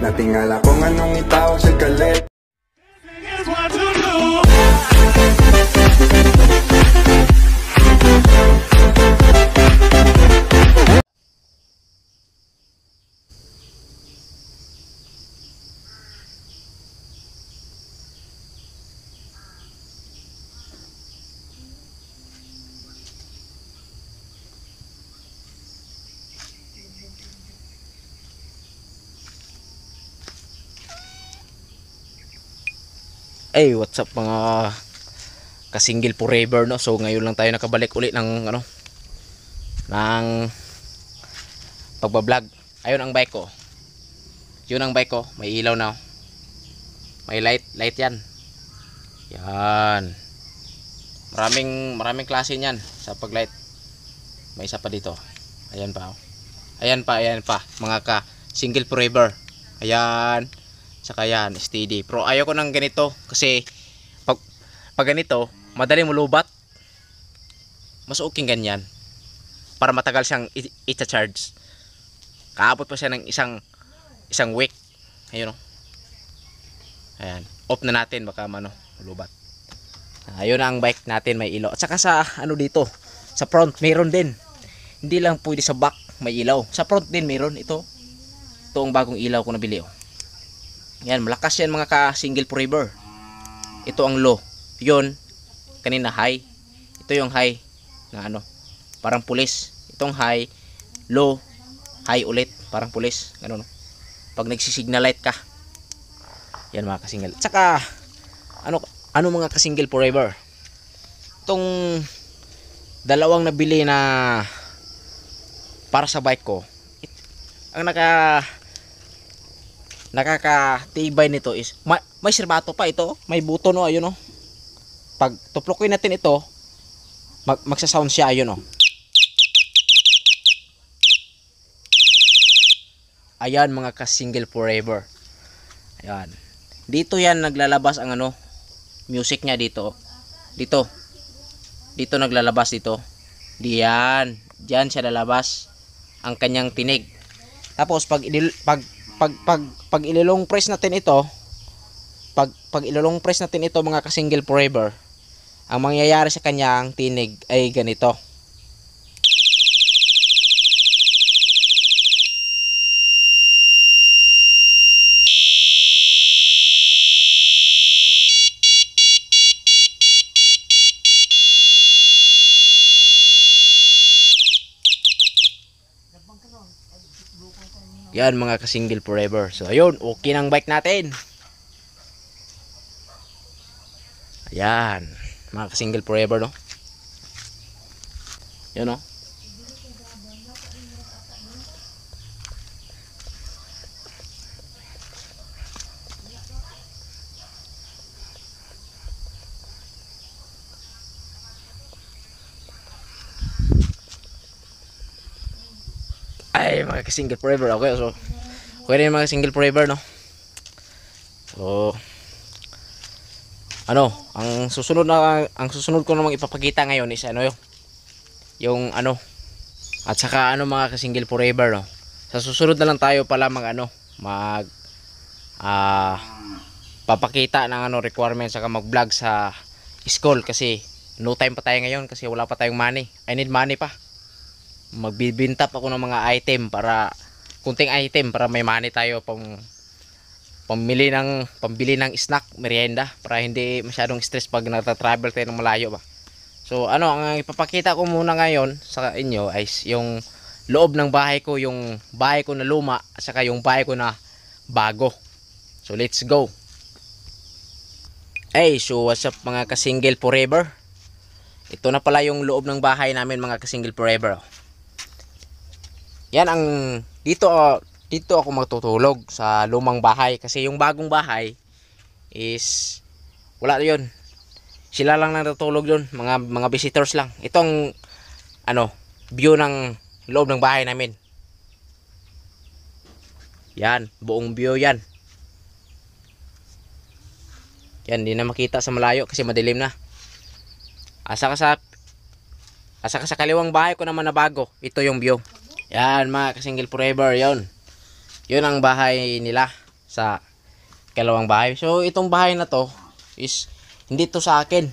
Natingala kung anong itawag sa galit. Hey, what's up mga ka-single forever, no? So ngayon lang tayo nakabalik ulit ng ng pagbablog. Ayun ang bike ko. Yun ang bike ko, may ilaw na. May light yan. Yan. Maraming klase niyan sa paglight. May isa pa dito. Ayan pa. Oh. Ayan pa mga ka-single forever. Ayan. Saka yan, steady. Pero ayoko ng ganito kasi pag ganito, madali mo lubat. Mas okay ganyan. Para matagal siyang i-charge. Kaabot pa siya ng isang week. Ayun, oh. Ayan. Off na natin baka lubat. Ayun ang bike natin, may ilaw. At saka sa dito, sa front meron din. Hindi lang pwede sa back may ilaw. Sa front din meron ito. Ito ang bagong ilaw ko nabili, oh. Yan, malakas yan mga ka-single forever. Ito ang low. Yun, kanina high. Ito yung high na parang pulis. Itong high, low, high ulit, parang pulis. Ganun, no? Pag nagsisignal light ka. Yan mga ka-single. Tsaka, mga ka-single forever. Itong dalawang nabili na para sa bike ko. Ang nakakatibay nito is may sirbato pa ito, may buto, no, ayun, no. Pag tuplokin natin ito, magsa-sound siya, ayun, no. Ayan mga ka-single forever. Ayan. Dito yan naglalabas ang music niya dito. Dito naglalabas dito. Diyan siya lalabas ang kanyang tinig. Tapos pag ilolong press natin ito, pag ilolong press natin ito mga ka-single forever, ang mangyayari sa kanyang tinig ay ganito. Yan mga ka-single forever. So ayun, okay ng bike natin. Ayan, mga ka-single forever, no. Yan, no. Ay, mga ka-single forever. Okay, so okay na mga single forever, no. So ang susunod ko namang ipapakita ngayon is yung at saka mga ka-single forever, no. Sa susunod na lang tayo pala papakita ng requirements saka mag-vlog sa school kasi no time pa tayo ngayon kasi wala pa tayong money. I need money pa. Magbibinta pa ako ng mga kunting item para may money tayo pambili ng snack, merienda para hindi masyadong stress pag nagta-travel tayo ng malayo ba. So ang ipapakita ko muna ngayon sa inyo ay yung loob ng bahay ko, yung bahay ko na luma at saka yung bahay ko na bago. So let's go. Hey, so what's up mga ka-single forever? Ito na pala yung loob ng bahay namin mga ka-single forever. Yan ang dito ako matutulog sa lumang bahay kasi yung bagong bahay is wala 'yon. Sila lang natutulog doon, mga visitors lang. Itong view ng loob ng bahay namin. Yan, buong view yan. Yan, hindi na makita sa malayo kasi madilim na. Asa ka sa kaliwang bahay ko naman na bago. Ito yung view. Yan mga ka-single forever, yun ang bahay nila. sa kalawang bahay. So itong bahay na to is hindi to sa akin.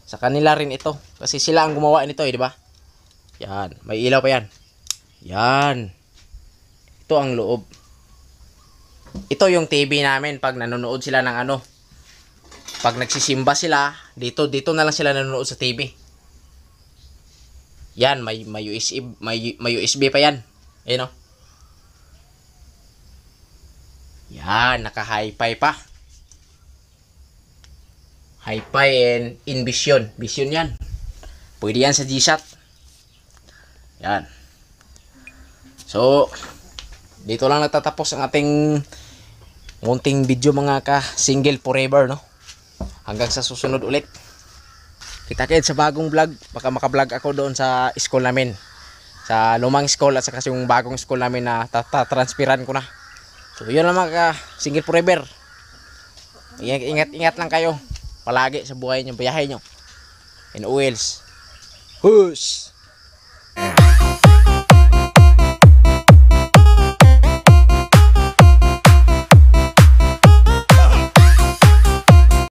Sa kanila rin ito. Kasi sila ang gumawa nito, di ba? Yan, may ilaw pa yan. Yan. Ito ang loob. Ito yung TV namin pag nanonood sila ng ano. Pag nagsisimba sila, dito na lang sila nanonood sa TV. Yan, may USB pa yan. Ayun, oh. Yan, naka-hi-fi pa. Hi-fi and in vision. Vision yan. Pwede yan sa G-Shot. Yan. So, dito lang natatapos ang ating munting video mga ka-single forever, no? Hanggang sa susunod ulit. Kita-kits sa bagong vlog. Baka maka-vlog ako doon sa school namin. Sa lumang school at saka yung bagong school namin na transferan ko na. So, yun lang mga ka-single forever. Ingat lang kayo. Palagi sa buhay nyo, biyahe nyo. In oils. Hush!